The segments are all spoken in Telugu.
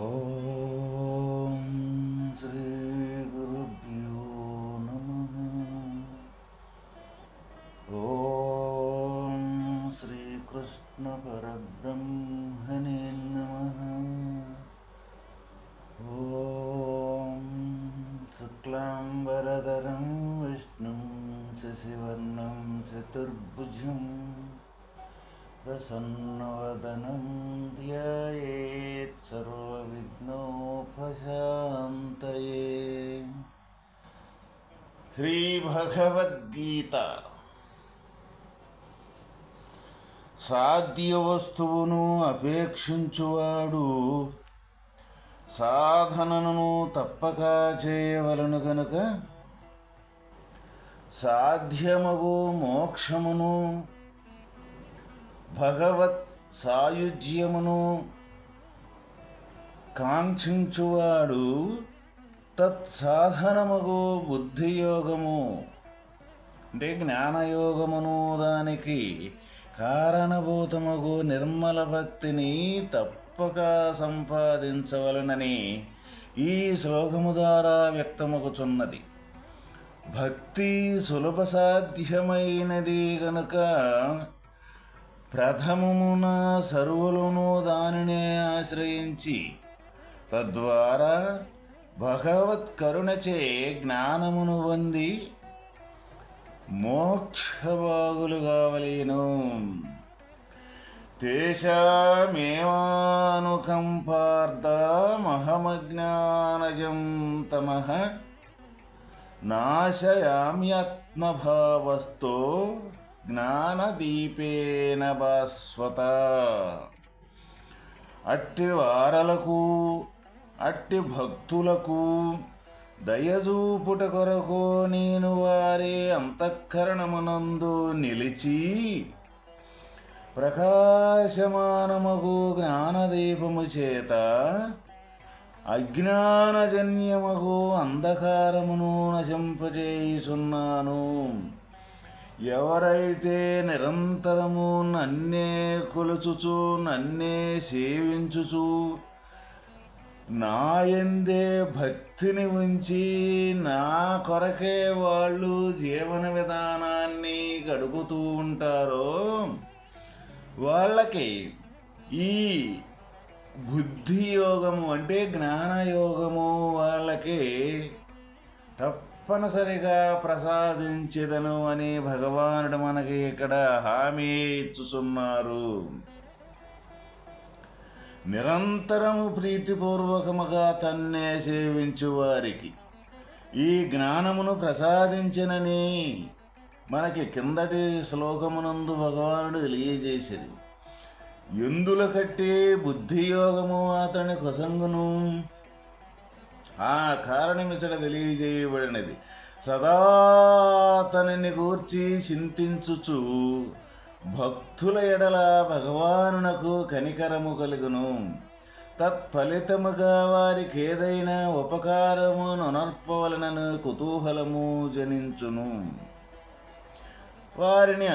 ఓం శ్రీ గురుభ్యో నమః. ఓం శ్రీకృష్ణ పరబ్రహ్మణే నమః. ఓం శుక్లాంబరధరం విష్ణుం శశివర్ణం చతుర్భుజం ప్రసన్నవదనం ధ్యాయేత్ సర్వవిఘ్నోపశాంతయే. శ్రీ భగవద్గీత. సాధ్య వస్తువును అపేక్షించువాడు సాధనను తప్పక చేయవలను గనుక సాధ్యమగు మోక్షమును భగవత్ సాయుజ్యమును కాంక్షించువాడు తత్సాధనమగు బుద్ధియోగము అంటే జ్ఞానయోగమును దానికి కారణభూతమగు నిర్మల భక్తిని తప్పక సంపాదించవలనని ఈ శ్లోకము ద్వారా వ్యక్తమగుచున్నది. భక్తి సులభ సాధ్యమైనది గనుక ప్రథమమున సర్వులను దానినే ఆశ్రయించి తద్వారా భగవత్ కరుణచే జ్ఞానమును పొంది మోక్షభాగులు కావలేను. తేషామేవానుకంపార్థమహమజ్ఞానజం తమః నాశయామ్యాత్మభావస్తో జ్ఞానదీపేన భాస్వత. అట్టి వారలకు అట్టి భక్తులకు దయజూపుట కొరకు నేను వారి అంతఃకరణమునందు నిలిచి ప్రకాశమానమగు జ్ఞానదీపము చేత అజ్ఞానజన్యమగు అంధకారమును నశింపజేయుచున్నాను. ఎవరైతే నిరంతరము నన్నే కొలుచుచు నన్నే సేవించుచు నాయందే భక్తిని ఉంచి నా కొరకే వాళ్ళు జీవన విధానాన్ని గడుపుతూ ఉంటారో వాళ్ళకి ఈ బుద్ధియోగము అంటే జ్ఞానయోగము వాళ్ళకి తప్పనిసరిగా ప్రసాదించెదను అని భగవానుడు మనకి ఇక్కడ హామీ ఇచ్చుచున్నారు. నిరంతరము ప్రీతిపూర్వకముగా తన్నే సేవించు వారికి ఈ జ్ఞానమును ప్రసాదించినని మనకి కిందటి శ్లోకమునందు భగవానుడు తెలియజేసేది. ఎందుల కట్టే బుద్ధియోగము అతని కొసంగును ఆ కారణమిచ్చట తెలియజేయబడినది. సదా అతనిని గూర్చి చింతించుచు భక్తుల ఎడల భగవానునకు కనికరము కలుగును. తత్ఫలితముగా వారికి ఏదైనా ఉపకారము నొనర్పవలనను కుతూహలము జనించును. వారిని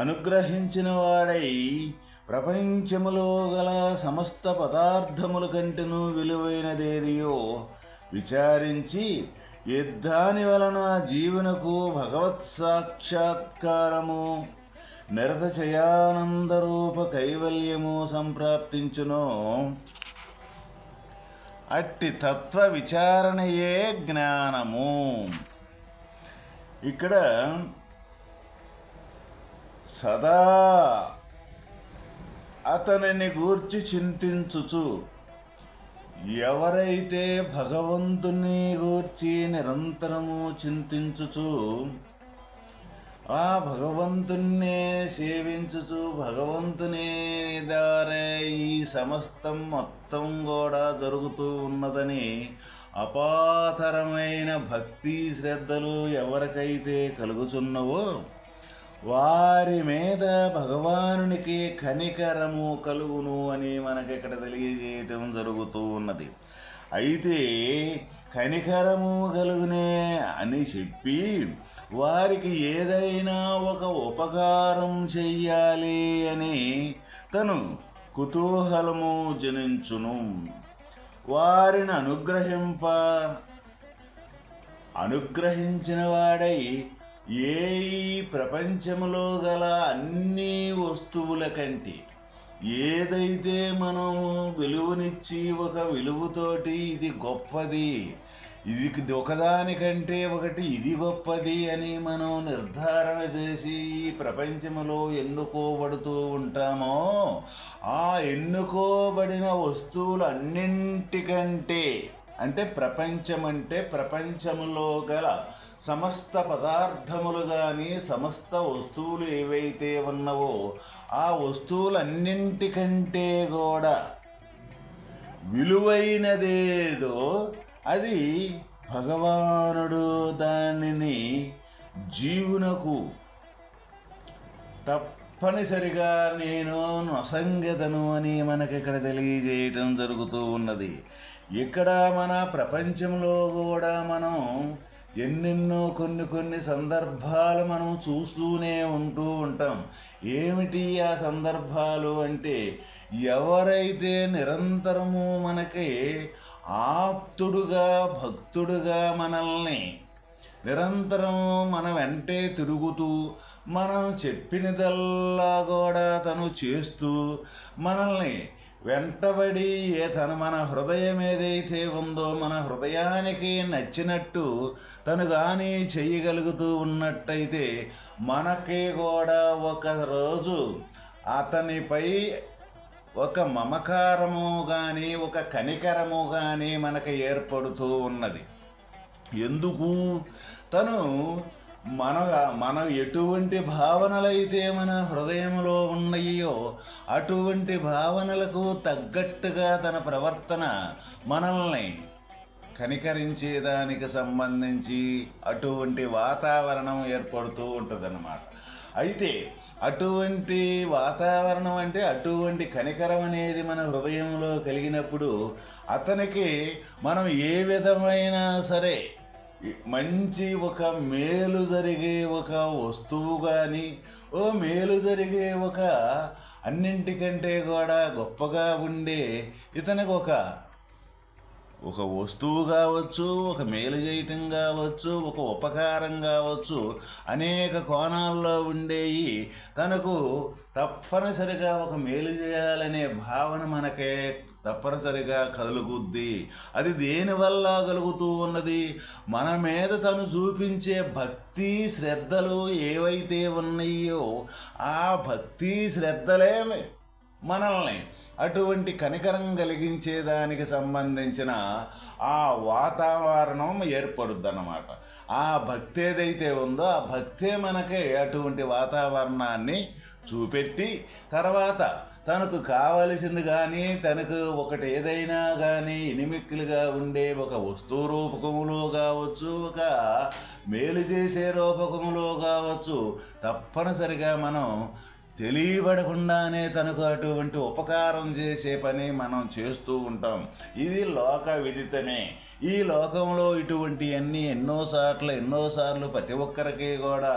అనుగ్రహించిన వాడై ప్రపంచములో గల సమస్త పదార్థముల కంటెను విలువైనదేదియో విచారించి దాని వలన జీవునకు భగవత్ సాక్షాత్కారము నిరత చయానందరూప కైవల్యము సంప్రాప్తించును. అట్టి తత్వ విచారణయే జ్ఞానము. ఇక్కడ సదా అతనిని గూర్చి చింతించుచు ఎవరైతే భగవంతుని గూర్చి నిరంతరము చింతించుచు ఆ భగవంతున్నే సేవించుచు భగవంతుని ద్వారా ఈ సమస్తం మొత్తం కూడా జరుగుతూ ఉన్నదని అపాతరమైన భక్తి శ్రద్ధలు ఎవరికైతే కలుగుచున్నవో వారి మీద భగవానునికి కనికరము కలుగును అని మనకి ఇక్కడ తెలియజేయటం జరుగుతూ ఉన్నది. అయితే కనికరము కలుగునే అని చెప్పి వారికి ఏదైనా ఒక ఉపకారం చెయ్యాలి అని తను కుతూహలము జనించును. వారిని అనుగ్రహించిన వాడై ఈ ప్రపంచములో గల అన్ని వస్తువుల కంటే ఏదైతే మనం విలువనిచ్చి ఒక విలువతోటి ఇది గొప్పది, ఇది ఒకదానికంటే ఒకటి ఇది గొప్పది అని మనం నిర్ధారణ చేసి ఈ ప్రపంచంలో ఎన్నుకోబడుతూ ఉంటామో, ఆ ఎన్నుకోబడిన వస్తువులు అన్నింటికంటే అంటే ప్రపంచం అంటే ప్రపంచంలో గల సమస్త పదార్థములు కానీ సమస్త వస్తువులు ఏవైతే ఉన్నవో ఆ వస్తువులన్నింటికంటే కూడా విలువైనదేదో అది భగవానుడు దానిని జీవునకు తప్పనిసరిగా నేను నొసంగెదను అని మనకి ఇక్కడ తెలియజేయటం జరుగుతూ ఉన్నది. ఇక్కడ మన ప్రపంచంలో కూడా మనం ఎన్నెన్నో కొన్ని సందర్భాలు మనం చూస్తూనే ఉంటూ ఉంటాం. ఏమిటి ఆ సందర్భాలు అంటే, ఎవరైతే నిరంతరము మనకి ఆప్తుడుగా భక్తుడుగా మనల్ని నిరంతరం మన వెంటే తిరుగుతూ మనం చెప్పినదల్లా కూడా తను చేస్తూ మనల్ని వెంటబడి మన హృదయం ఏదైతే ఉందో మన హృదయానికి నచ్చినట్టు తను కానీ చేయగలుగుతూ ఉన్నట్టయితే మనకి కూడా ఒకరోజు అతనిపై ఒక మమకారము కానీ ఒక కనికరము కానీ మనకు ఏర్పడుతూ ఉన్నది. ఎందుకు? తను మన ఎటువంటి భావనలైతే మన హృదయంలో ఉన్నాయో అటువంటి భావనలకు తగ్గట్టుగా తన ప్రవర్తన మనల్ని కనికరించేదానికి సంబంధించి అటువంటి వాతావరణం ఏర్పడుతూ ఉంటుందన్నమాట. అయితే అటువంటి వాతావరణం అంటే అటువంటి కనికరం అనేది మన హృదయంలో కలిగినప్పుడు అతనికి మనం ఏ విధమైన సరే మంచి ఒక మేలు జరిగే ఒక వస్తువు కానీ మేలు జరిగే ఒక అన్నింటికంటే కూడా గొప్పగా ఉండే ఇతనికి ఒక వస్తువు కావచ్చు, ఒక మేలు చేయటం కావచ్చు, ఒక ఉపకారం కావచ్చు, అనేక కోణాల్లో ఉండేవి తనకు తప్పనిసరిగా ఒక మేలు చేయాలనే భావన మనకే తప్పనిసరిగా కలుగుద్ది. అది దేనివల్ల కలుగుతూ ఉన్నది? మన మీద తను చూపించే భక్తి శ్రద్ధలు ఏవైతే ఉన్నాయో ఆ భక్తి శ్రద్ధలే మనల్ని అటువంటి కనికరం కలిగించేదానికి సంబంధించిన ఆ వాతావరణం ఏర్పడుద్ది అన్నమాట. ఆ భక్తి ఏదైతే ఉందో ఆ భక్తే మనకి అటువంటి వాతావరణాన్ని చూపెట్టి తర్వాత తనకు కావలసింది కానీ తనకు ఒకటి ఏదైనా కానీ ఇనిమిక్కులుగా ఉండే ఒక వస్తువు రూపకములో కావచ్చు, ఒక మేలు చేసే రూపకములో కావచ్చు, తప్పనిసరిగా మనం తెలియబడకుండానే తనకు అటువంటి ఉపకారం చేసే పని మనం చేస్తూ ఉంటాం. ఇది లోక విదితమే. ఈ లోకంలో ఇటువంటివన్నీ ఎన్నోసార్లు ప్రతి ఒక్కరికి కూడా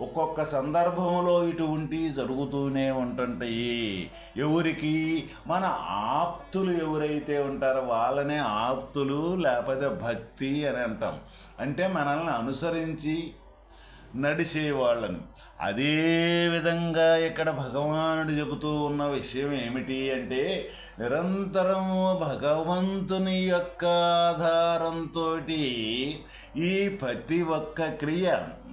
ఒక్కొక్క సందర్భంలో ఇటువంటి జరుగుతూనే ఉంటుంటాయి. ఎవరికి? మన ఆప్తులు ఎవరైతే ఉంటారో వాళ్ళనే ఆప్తులు లేకపోతే భక్తి అని అంటాం. అంటే మనల్ని అనుసరించి నడిచేవాళ్ళని. అదే విధంగా ఇక్కడ భగవానుడు చెబుతూ ఉన్న విషయం ఏమిటి అంటే, నిరంతరము భగవంతుని యొక్క ఆధారంతో ఈ ప్రతి ఒక్క క్రియ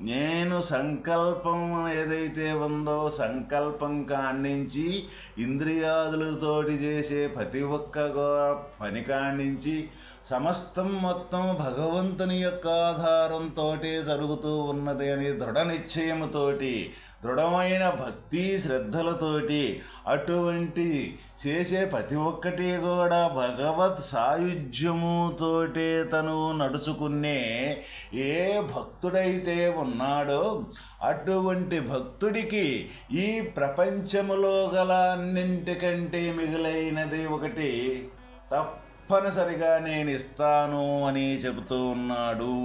నేను సంకల్పం ఏదైతే ఉందో సంకల్పం కాణించి ఇంద్రియాదులతోటి చేసే ప్రతి ఒక్క పని కాణించి సమస్తం మొత్తం భగవంతుని యొక్క ఆధారంతో జరుగుతూ ఉన్నది అని దృఢ నిశ్చయముతోటి దృఢమైన భక్తి శ్రద్ధలతోటి అటువంటి చేసే ప్రతి ఒక్కటి కూడా భగవత్ సాయుధ్యముతోటే తను నడుచుకునే ఏ భక్తుడైతే ఉన్నాడో అటువంటి భక్తుడికి ఈ ప్రపంచములో గల అన్నింటికంటే మిగిలైనది ఒకటి తప్పనిసరిగా నేను ఇస్తాను అని చెబుతూ ఉన్నాడు.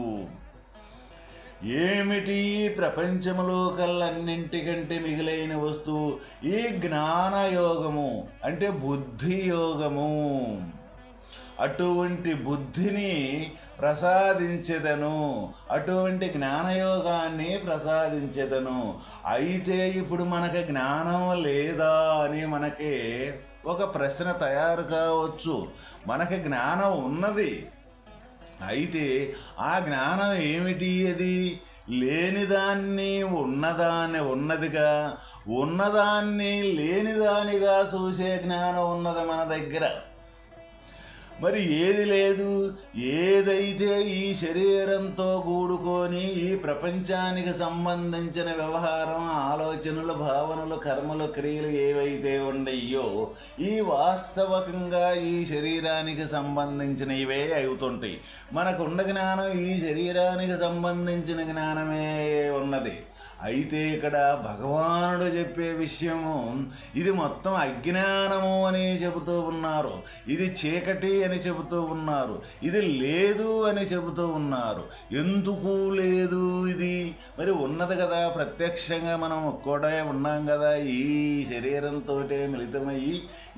ఏమిటి ప్రపంచములో కల్లన్నింటికంటే మిగిలైన వస్తువు? ఈ జ్ఞానయోగము అంటే బుద్ధి యోగము. అటువంటి బుద్ధిని ప్రసాదించెదను, అటువంటి జ్ఞానయోగాన్ని ప్రసాదించెదను. అయితే ఇప్పుడు మనకి జ్ఞానం లేదా అని మనకి ఒక ప్రశ్న తయారు కావచ్చు. మనకి జ్ఞానం ఉన్నది, అయితే ఆ జ్ఞానం ఏమిటి? అది లేనిదాన్ని ఉన్నదిగా, ఉన్నదాన్ని లేనిదానిగా చూసే జ్ఞానం ఉన్నది మన దగ్గర. మరి ఏది లేదు? ఏదైతే ఈ శరీరంతో కూడుకొని ఈ ప్రపంచానికి సంబంధించిన వ్యవహారం, ఆలోచనలు, భావనలు, కర్మలు, క్రియలు ఏవైతే ఉండయో ఈ వాస్తవకంగా ఈ శరీరానికి సంబంధించినవే అవుతుంటాయి. మనకున్న జ్ఞానం ఈ శరీరానికి సంబంధించిన జ్ఞానమే ఉన్నది. అయితే ఇక్కడ భగవానుడు చెప్పే విషయము ఇది మొత్తం అజ్ఞానము అని చెబుతూ ఉన్నారు, ఇది చీకటి అని చెబుతూ ఉన్నారు, ఇది లేదు అని చెబుతూ ఉన్నారు. ఎందుకు లేదు? ఇది మరి ఉన్నది కదా, ప్రత్యక్షంగా మనం కూడా ఉన్నాం కదా, ఈ శరీరంతో మిళితమయ్యి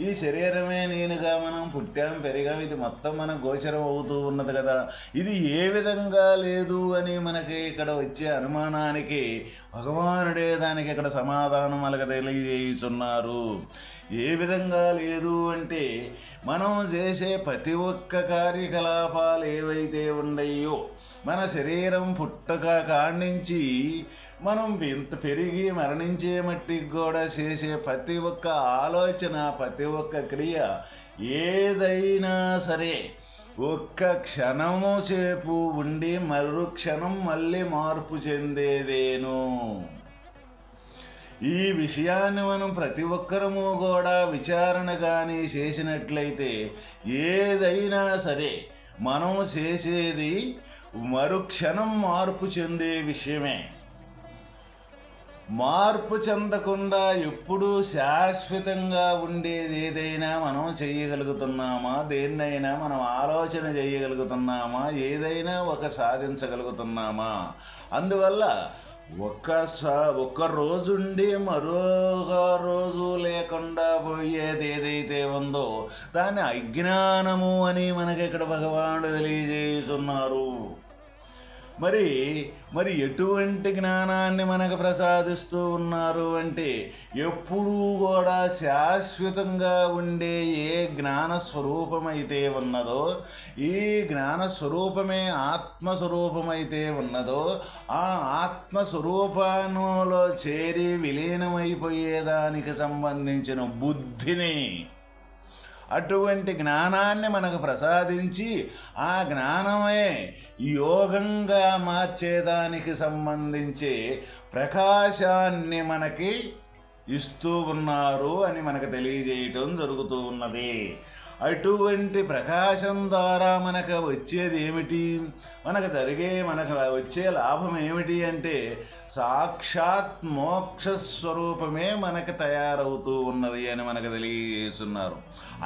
ఈ శరీరమే నేనుగా మనం పుట్టాం పెరిగాం, ఇది మొత్తం మన గోచరం అవుతూ ఉన్నది కదా. ఇది ఏ విధంగా లేదు అని మనకి ఇక్కడ వచ్చే అనుమానానికి భగవానుడే దానికి ఇక్కడ సమాధానం అలాగ తెలియజేస్తున్నారు. ఏ విధంగా లేదు అంటే మనం చేసే ప్రతి ఒక్క కార్యకలాపాలు ఏవైతే ఉన్నాయో, మన శరీరం పుట్టక కాడ్నుంచి మనం ఇంత పెరిగి మరణించే మట్టికి కూడా చేసే ప్రతి ఒక్క ఆలోచన, ప్రతి ఒక్క క్రియ ఏదైనా సరే ఒక్క క్షణము సేపు ఉండి మరుక్షణం మళ్ళీ మార్పు చెందేదేను. ఈ విషయాన్ని మనం ప్రతి ఒక్కరము కూడా విచారణ కానీ చేసినట్లయితే ఏదైనా సరే మనం చేసేది మరుక్షణం మార్పు చెందే విషయమే. మార్పు చెందకుండా ఎప్పుడూ శాశ్వతంగా ఉండేది ఏదైనా మనం చేయగలుగుతున్నామా? దేన్నైనా మనం ఆలోచన చేయగలుగుతున్నామా? ఏదైనా ఒక సాధించగలుగుతున్నామా? అందువల్ల ఒక్క రోజుండి మరొక రోజు లేకుండా పోయేది ఏదైతే ఉందో దాన్ని అజ్ఞానము అని మనకి ఇక్కడ భగవానుడు తెలియజేస్తున్నారు. మరి ఎటువంటి జ్ఞానాన్ని మనకు ప్రసాదిస్తూ ఉన్నారు అంటే ఎప్పుడూ కూడా శాశ్వతంగా ఉండే ఏ జ్ఞానస్వరూపమైతే ఉన్నదో, ఈ జ్ఞానస్వరూపమే ఆత్మస్వరూపమైతే ఉన్నదో ఆ ఆత్మస్వరూపంలో చేరి విలీనమైపోయేదానికి సంబంధించిన బుద్ధిని, అటువంటి జ్ఞానాన్ని మనకు ప్రసాదించి ఆ జ్ఞానమే యోగంగా మార్చేదానికి సంబంధించే ప్రకాశాన్ని మనకి ఇస్తూ ఉన్నారు అని మనకు తెలియజేయటం జరుగుతూ ఉన్నది. అటువంటి ప్రకాశం ద్వారా మనకు వచ్చేది ఏమిటి? మనకు వచ్చే లాభం ఏమిటి అంటే సాక్షాత్ మోక్ష స్వరూపమే మనకు తయారవుతూ ఉన్నది అని మనకు తెలియజేస్తున్నారు.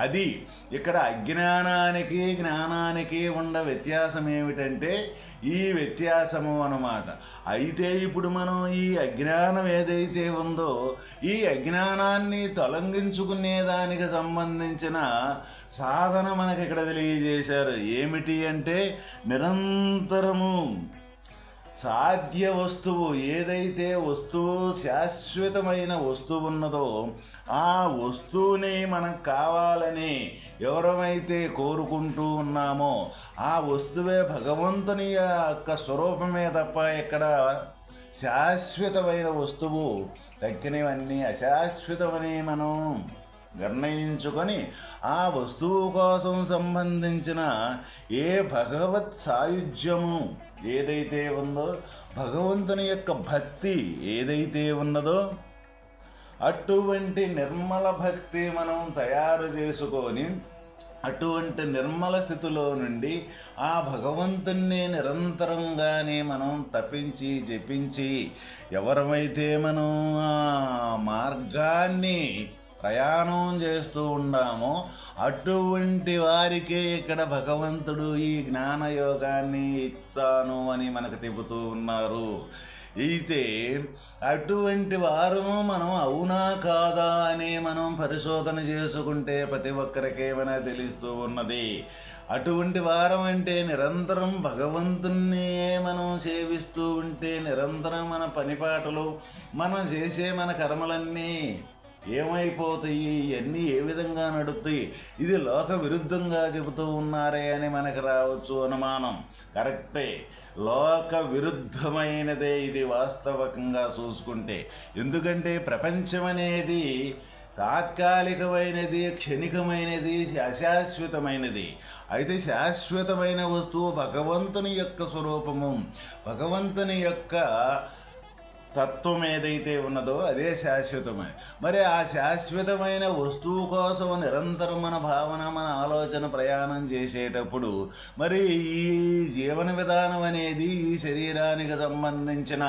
అది ఇక్కడ అజ్ఞానానికి జ్ఞానానికి ఉన్న వ్యత్యాసం ఏమిటంటే ఈ వ్యత్యాసము అన్నమాట. అయితే ఇప్పుడు మనం ఈ అజ్ఞానం ఏదైతే ఉందో ఈ అజ్ఞానాన్ని తొలగించుకునే దానికి సంబంధించిన సాధన మనకి ఇక్కడ తెలియజేశారు. ఏమిటి అంటే నిరంతరము సాధ్య వస్తువు, ఏదైతే వస్తువు శాశ్వతమైన వస్తువు ఉన్నదో ఆ వస్తువుని మనకు కావాలని ఎవరమైతే కోరుకుంటూ ఉన్నామో ఆ వస్తువే భగవంతుని యొక్క స్వరూపమే తప్ప ఇక్కడ శాశ్వతమైన వస్తువు తక్కినవన్నీ అశాశ్వతమని మనం నిర్ణయించుకొని ఆ వస్తువు కోసం సంబంధించిన ఏ భగవత్ సాయుధ్యము ఏదైతే ఉందో, భగవంతుని యొక్క భక్తి ఏదైతే ఉన్నదో అటువంటి నిర్మల భక్తి మనం తయారు చేసుకొని అటువంటి నిర్మల స్థితిలో నుండి ఆ భగవంతుణ్ణి నిరంతరంగానే మనం తపించి జపించి ఎవరమైతే మనం ఆ మార్గాన్ని ప్రయాణం చేస్తూ ఉన్నామో అటువంటి వారికే ఇక్కడ భగవంతుడు ఈ జ్ఞానయోగాన్ని ఇస్తాను అని మనకు చెబుతూ ఉన్నారు. అయితే అటువంటి వారము మనం అవునా కాదా అని మనం పరిశోధన చేసుకుంటే ప్రతి ఒక్కరికేమైనా తెలుస్తూ ఉన్నది. అటువంటి వారం అంటే నిరంతరం భగవంతుణ్ణి మనం సేవిస్తూ ఉంటే నిరంతరం మన పనిపాటలు మనం చేసే మన కర్మలన్నీ ఏమైపోతాయి, ఇవన్నీ ఏ విధంగా నడుస్తాయి, ఇది లోక విరుద్ధంగా చెబుతూ ఉన్నారే అని మనకు రావచ్చు అనుమానం. కరెక్టే, లోక విరుద్ధమైనదే ఇది వాస్తవకంగా చూసుకుంటే. ఎందుకంటే ప్రపంచం అనేది తాత్కాలికమైనది, క్షణికమైనది, అశాశ్వతమైనది. అయితే శాశ్వతమైన వస్తువు భగవంతుని యొక్క స్వరూపము, భగవంతుని యొక్క తత్వం ఏదైతే ఉన్నదో అదే శాశ్వతమే. మరి ఆ శాశ్వతమైన వస్తువు కోసం నిరంతరం మన భావన, మన ఆలోచన ప్రయాణం చేసేటప్పుడు మరి ఈ జీవన విధానం అనేది ఈ శరీరానికి సంబంధించిన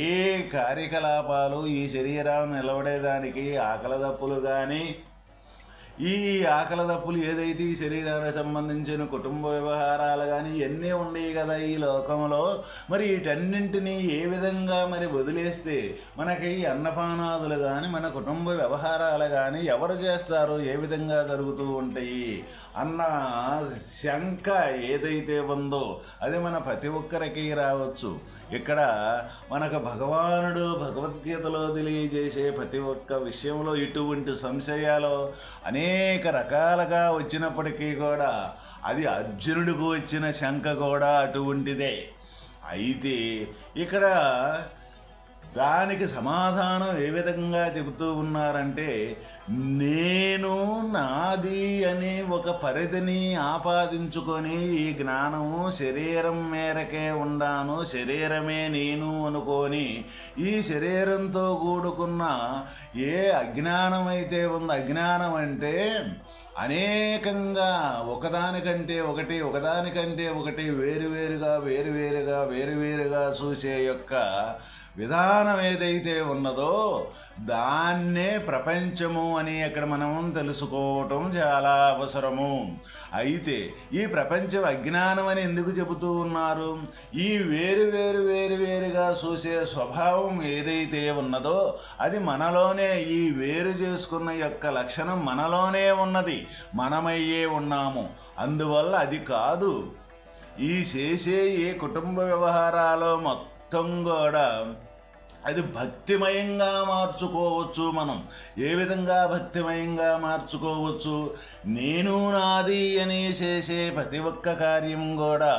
ఏ కార్యకలాపాలు, ఈ శరీరాన్ని నిలబడేదానికి ఆకలి దప్పులు కానీ, ఈ ఆకలి దప్పులు ఏదైతే ఈ శరీరానికి సంబంధించిన కుటుంబ వ్యవహారాలు కానీ ఇవన్నీ ఉండేవి కదా ఈ లోకంలో. మరి వీటన్నింటినీ ఏ విధంగా మరి వదిలేస్తే మనకి అన్నపానాదులు కానీ మన కుటుంబ వ్యవహారాలు కానీ ఎవరు చేస్తారు, ఏ విధంగా జరుగుతూ ఉంటాయి అన్న శంక ఏదైతే ఉందో అది మన ప్రతి ఒక్కరికి రావచ్చు. ఇక్కడ మనకు భగవానుడు భగవద్గీతలో తెలియజేసే ప్రతి ఒక్క విషయంలో ఇటువంటి సంశయాలు అనేక రకాలుగా వచ్చినప్పటికీ కూడా అది అర్జునుడికి వచ్చిన శంక కూడా అటువంటిదే. అయితే ఇక్కడ దానికి సమాధానం ఏ విధంగా చెబుతూ ఉన్నారంటే, నేను నాది అనే ఒక పరిధిని ఆపాదించుకొని ఈ జ్ఞానము శరీరం మేరకే ఉండాను, శరీరమే నేను అనుకొని ఈ శరీరంతో కూడుకున్న ఏ అజ్ఞానం అయితే ఉందో, అజ్ఞానం అంటే అనేకంగా ఒకదానికంటే ఒకటి ఒకదానికంటే ఒకటి వేరువేరుగా చూసే యొక్క విధానం ఏదైతే ఉన్నదో దాన్నే ప్రపంచము అని అక్కడ మనం తెలుసుకోవటం చాలా అవసరము. అయితే ఈ ప్రపంచం అజ్ఞానం అని ఎందుకు చెబుతూ ఉన్నారు? ఈ వేరుగా చూసే స్వభావం ఏదైతే ఉన్నదో అది మనలోనే, ఈ వేరు చేసుకున్న యొక్క లక్షణం మనలోనే ఉన్నది, మనమయ్యే ఉన్నాము. అందువల్ల అది కాదు ఈ చేసే ఏ కుటుంబ వ్యవహారాలు మొత్తం కూడా అది భక్తిమయంగా మార్చుకోవచ్చు. మనం ఏ విధంగా భక్తిమయంగా మార్చుకోవచ్చు? నేను నాది అని చేసే ప్రతి ఒక్క కార్యం కూడా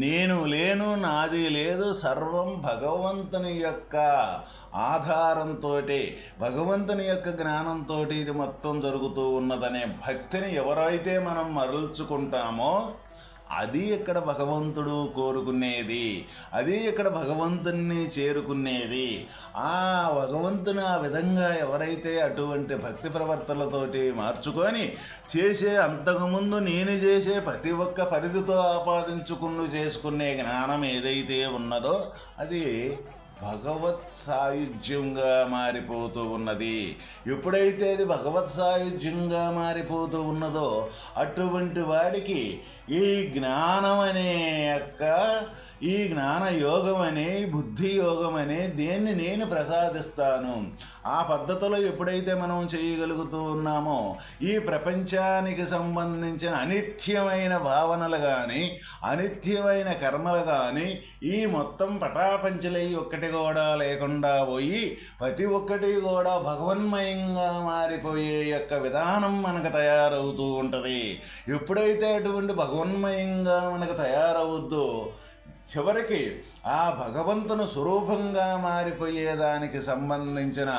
నేను లేను, నాది లేదు, సర్వం భగవంతుని యొక్క ఆధారంతో, భగవంతుని యొక్క జ్ఞానంతో ఇది మొత్తం జరుగుతూ ఉన్నదనే భక్తిని ఎవరైతే మనం మరల్చుకుంటామో అది ఇక్కడ భగవంతుడు కోరుకునేది, అది ఇక్కడ భగవంతుణ్ణి చేరుకునేది. ఆ భగవంతుని ఆ విధంగా ఎవరైతే అటువంటి భక్తి ప్రవర్తనలతోటి మార్చుకొని చేసే, అంతకుముందు నేను చేసే ప్రతి ఒక్క పరిధితో ఆపాదించుకుని చేసుకునే జ్ఞానం ఏదైతే ఉన్నదో అది భగవత్ సాయుధ్యంగా మారిపోతూ ఉన్నది. ఎప్పుడైతే అది భగవత్ సాయుధ్యంగా మారిపోతూ ఉన్నదో అటువంటి వాడికి ఈ జ్ఞానం అనే యొక్క, ఈ జ్ఞాన యోగం అనే, బుద్ధి యోగం అనే దేన్ని నేను ప్రసాదిస్తాను. ఆ పద్ధతిలో ఎప్పుడైతే మనం చేయగలుగుతూ ఉన్నామో ఈ ప్రపంచానికి సంబంధించిన అనిత్యమైన భావనలు కానీ, అనిత్యమైన కర్మలు కానీ ఈ మొత్తం పటాపంచలై ఒక్కటి కూడా లేకుండా పోయి ప్రతి ఒక్కటి కూడా భగవన్మయంగా మారిపోయే యొక్క విధానం మనకు తయారవుతూ ఉంటుంది. ఎప్పుడైతే అటువంటి భగవన్మయంగా మనకు తయారవుద్దో చివరికి ఆ భగవంతుని స్వరూపంగా మారిపోయేదానికి సంబంధించిన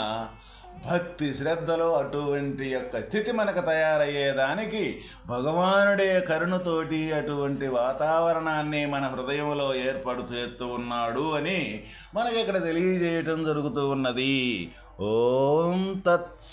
భక్తి శ్రద్ధలో అటువంటి యొక్క స్థితి మనకు తయారయ్యేదానికి భగవానుడే కరుణతోటి అటువంటి వాతావరణాన్ని మన హృదయంలో ఏర్పడుతూ ఉన్నాడు అని మనకి ఇక్కడ తెలియజేయటం జరుగుతూ ఉన్నది. ఓం తత్.